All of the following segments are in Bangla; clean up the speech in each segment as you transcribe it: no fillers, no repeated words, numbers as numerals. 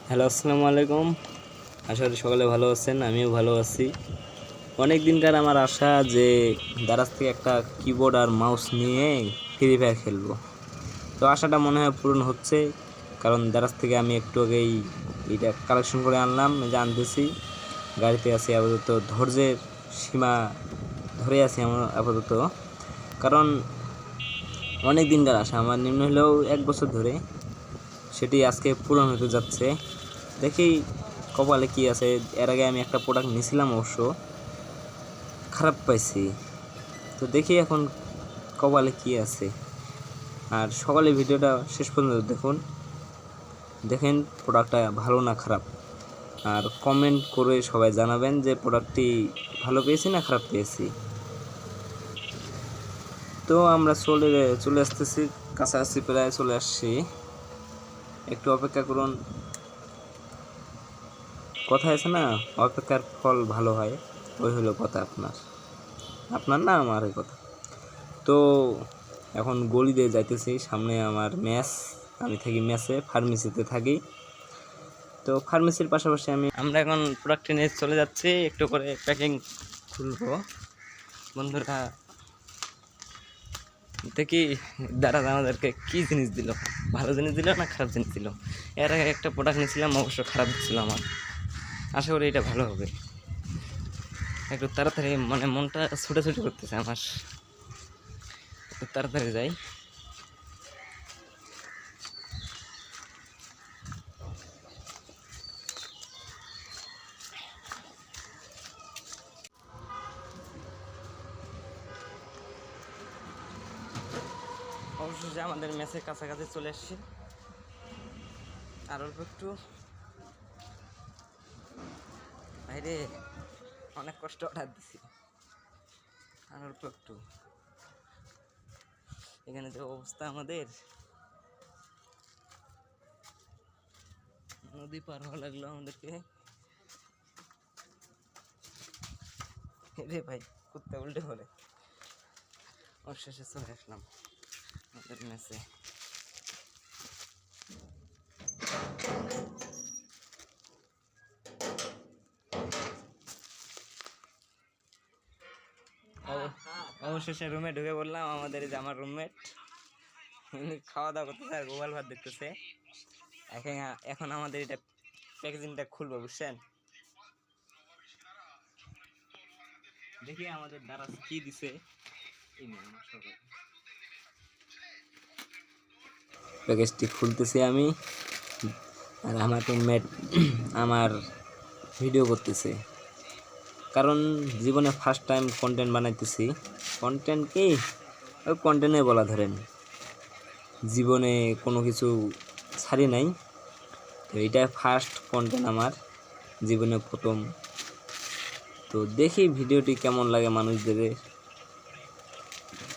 হ্যালো, আসসালামু আলাইকুম। আশা করি সকালে ভালো আছেন, আমিও ভালো আছি। অনেক দিনকার আমার আশা যে দারাজ থেকে একটা কিবোর্ড আর মাউস নিয়ে ফ্রি ফায়ার খেলবো। তো আশাটা মনে হয় পূরণ হচ্ছে, কারণ দারাজ থেকে আমি একটু আগেই এটা কালেকশন করে আনলাম, যে আনতেছি গাড়িতে আছি আপাতত। ধৈর্যের সীমা ধরে আছি আমার আপাতত, কারণ অনেক দিনকার আশা আমার, নিম্ন হলেও 1 বছর ধরে, সেটি আজকে পূরণ হতে যাচ্ছে। দেখি কপালে কি আছে। এর আগে আমি একটা প্রোডাক্ট নিয়েছিলাম, অবশ্য খারাপ পাইছি। তো দেখি এখন কপালে কি আছে। আর সকালে ভিডিওটা শেষ পর্যন্ত দেখেন প্রোডাক্টটা ভালো না খারাপ। আর কমেন্ট করে সবাই জানাবেন যে প্রোডাক্টটি ভালো পেয়েছি না খারাপ পেয়েছি। তো আমরা চলে আসতেছি, কাছাকাছি প্রায় চলে আসছি। একটু অপেক্ষা করুন। কথা আছে না, অপেক্ষার ফল ভালো হয়। ওই হলো কথা আপনার না আমার এই কথা। তো এখন গলি দিয়ে যাইতেছি, সামনে আমার ম্যাচ। আমি থাকি ম্যাচে, ফার্মেসিতে থাকি। তো ফার্মেসির পাশাপাশি আমরা এখন প্রোডাক্ট নিয়ে চলে যাচ্ছি, একটু করে প্যাকিং খুলবো। বন্ধুরা দেখি দাদা আমাদেরকে কি জিনিস দিল, ভালো জিনিস দিল না খারাপ জিনিস দিল। এর আগে একটা প্রোডাক্ট নিয়েছিলাম, অবশ্য খারাপ ছিল আমার। আশা করি এটা ভালো হবে। একটু তাড়াতাড়ি, মানে মনটা ছুটাছুটি করতেছে আমার, একটু তাড়াতাড়ি যাই। অবশেষে আমাদের ম্যাচের কাছাকাছি চলে এসেছি। আর অল্প একটু বাইরে, অনেক কষ্ট অর্ডার দিছি। আর অল্প একটু, এখানে যে অবস্থা আমাদের, নদী পার হওয়া লাগলো আমাদেরকে। রে ভাই, কুত্তা উল্টে বলে। অবশেষে চলে আসলাম আমাদের ম্যাচে। অবশেষে রুমে ঢুকে বললাম, আমাদের যে আমার রুমমেট খাওয়া দাওয়া করতেছে আর গোপাল ভাত দেখতেছে। এখন আমাদের এটা প্যাকেজিংটা খুলবো, বুঝছেন। দেখি আমাদের দ্বারা কি দিছে। প্যাকেজটি খুলতেছি আমি, আর আমার রুমমেট আমার ভিডিও করতেছে, কারণ জীবনে ফার্স্ট টাইম কন্টেন্ট বানাইতেছি। কন্টেন্ট কি, ওই কন্টেন্টে বলা ধরেন, জীবনে কোনো কিছু ছাড়ি নাই। তো এইটা ফার্স্ট কন্টেন্ট আমার জীবনে, প্রথম। তো দেখি ভিডিওটি কেমন লাগে মানুষদের।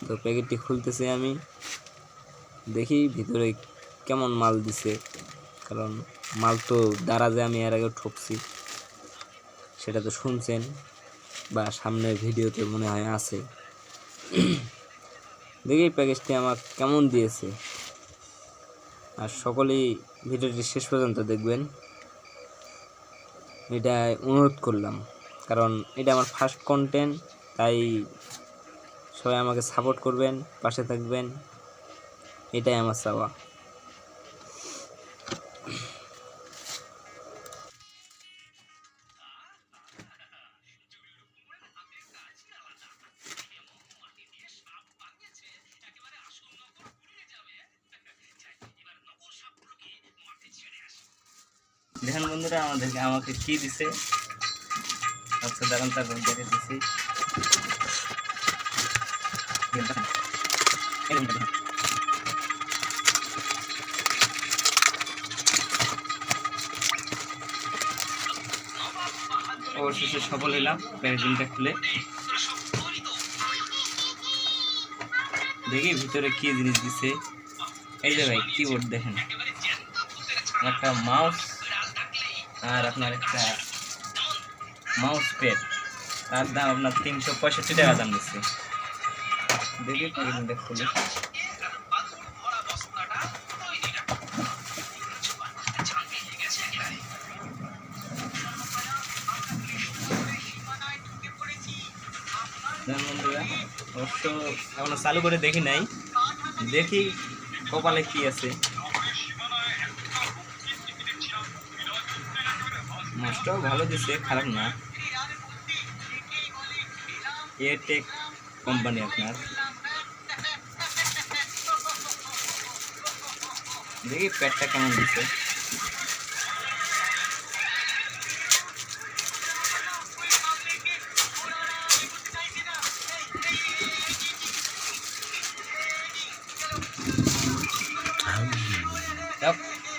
তো প্যাকেটটি খুলতেছি আমি, দেখি ভিতরে কেমন মাল দিছে, কারণ মাল তো দারাজে আমি এর আগে ঠকছি, সেটা তো শুনছেন বা সামনের ভিডিওতে মনে হয় আছে। দেখি প্যাকেজটি আমার কেমন দিয়েছে। আর সকলেই ভিডিওটি শেষ পর্যন্ত দেখবেন, এটা অনুরোধ করলাম, কারণ এটা আমার ফার্স্ট কন্টেন্ট। তাই সবাই আমাকে সাপোর্ট করবেন, পাশে থাকবেন, এটাই আমার চাওয়া। দেখেন বন্ধুরা আমাকে কি দিছে। আচ্ছা দাঁড়ান, তারপর দেখে দিছি। অবশেষে সফল হলাম প্যাকেজিংটা খুলে। দেখি ভিতরে কি জিনিস দিছে। এই যে ভাই কিবোর্ড দেখেন, একটা মাউস আর আপনার একটা মাউস প্যাড। তার দাম আপনার 365 টাকা দাম দিচ্ছে। দেখি প্যাকেজিংটা খুলে। বন্ধুরা অবশ্য এখনো চালু করে দেখি নাই, দেখি কপালে কি আছে। মাছটাও ভালো দিচ্ছে, খারাপ না। এয়ারটেক কোম্পানি আপনার, দেখি প্যাডটা কেমন দিচ্ছে।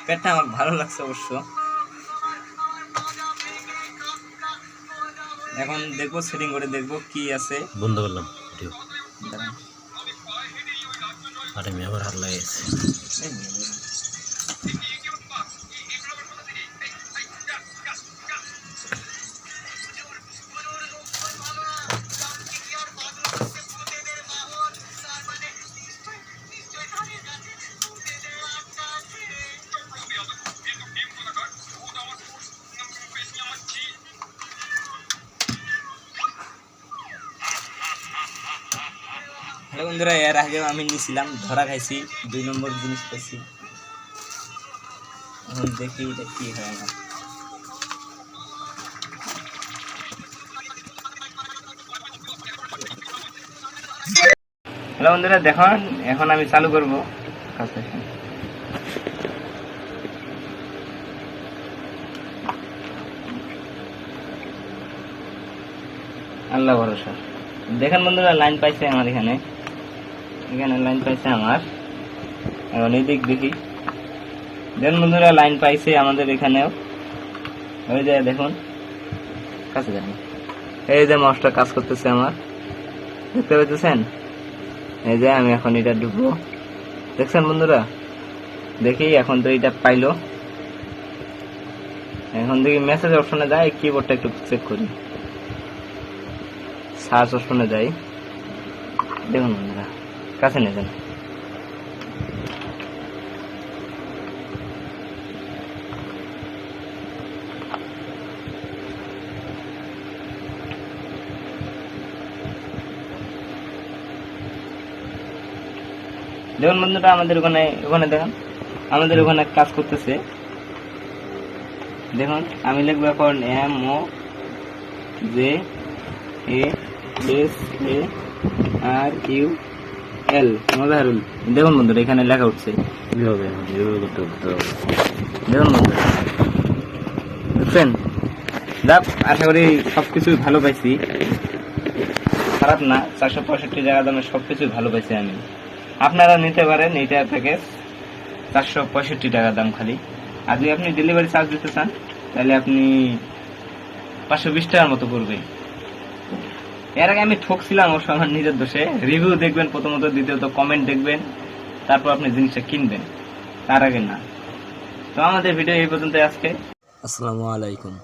প্যাডটা আমার ভালো লাগছে অবশ্য। এখন দেখবো, সেটিং করে দেখবো কি আছে। বন্ধ করলাম ভিডিও। আরে আমি আমার হাত লাগিয়েছে। হ্যালো বন্ধুরা, এর আগেও আমি নিয়েছিলাম, ধরা খাইছি, 2 নম্বর জিনিস পাইছি। এখন দেখি এটা কি হয় আমার। হ্যালো বন্ধুরা, দেখুন এখন আমি চালু করবো। আল্লাহ ভরসা। দেখেন বন্ধুরা, লাইন পাইছে আমার এখানে, লাইন পাইছে আমার। এখন এদিক দেখি, দেখুন বন্ধুরা লাইন পাইছে আমাদের এখানেও। ওই যে দেখুন, কাছে দেখুন, এই যে মাউসটা কাজ করতেছে আমার, দেখতে পাচ্ছেন? এই যে আমি এখন এটা ঢুকবো, দেখছেন বন্ধুরা? দেখি এখন তো এটা পাইলো। এখন দেখি মেসেজ অপশনে যাই, কিবোর্ডটা একটু চেক করি, সার্চ অপশনে যাই। দেখুন বন্ধুরা, কাছে নিয়ে যান। দেখুন বন্ধুরা, আমাদের ওখানে দেখুন, আমাদের ওখানে কাজ করতেছে। দেখুন আমি লিখবো এখন MOJASARUL, মজারুল। দেখুন বন্ধুরা, এখানে লেখা উঠছে। দেখুন বন্ধুরা, বুঝছেন? যাক, আশা করি সবকিছুই ভালো পাইছি, খারাপ না। 465 টাকা দামে সবকিছুই ভালো পাইছি আমি। আপনারা নিতে পারেন এইটা প্যাকেজ, 465 টাকা দাম খালি। আর যদি আপনি ডেলিভারি চার্জ দিতে চান তাহলে আপনি 520 টাকার মতো পড়বে। এর আগে আমি ঠকছিলাম অবশ্য, আমার নিজের দোষে। রিভিউ দেখবেন প্রথমত, দ্বিতীয়ত কমেন্ট দেখবেন, তারপর আপনি জিনিসটা কিনবেন, তার আগে না। তো আমাদের ভিডিও এই পর্যন্ত আজকে। আসসালামু আলাইকুম।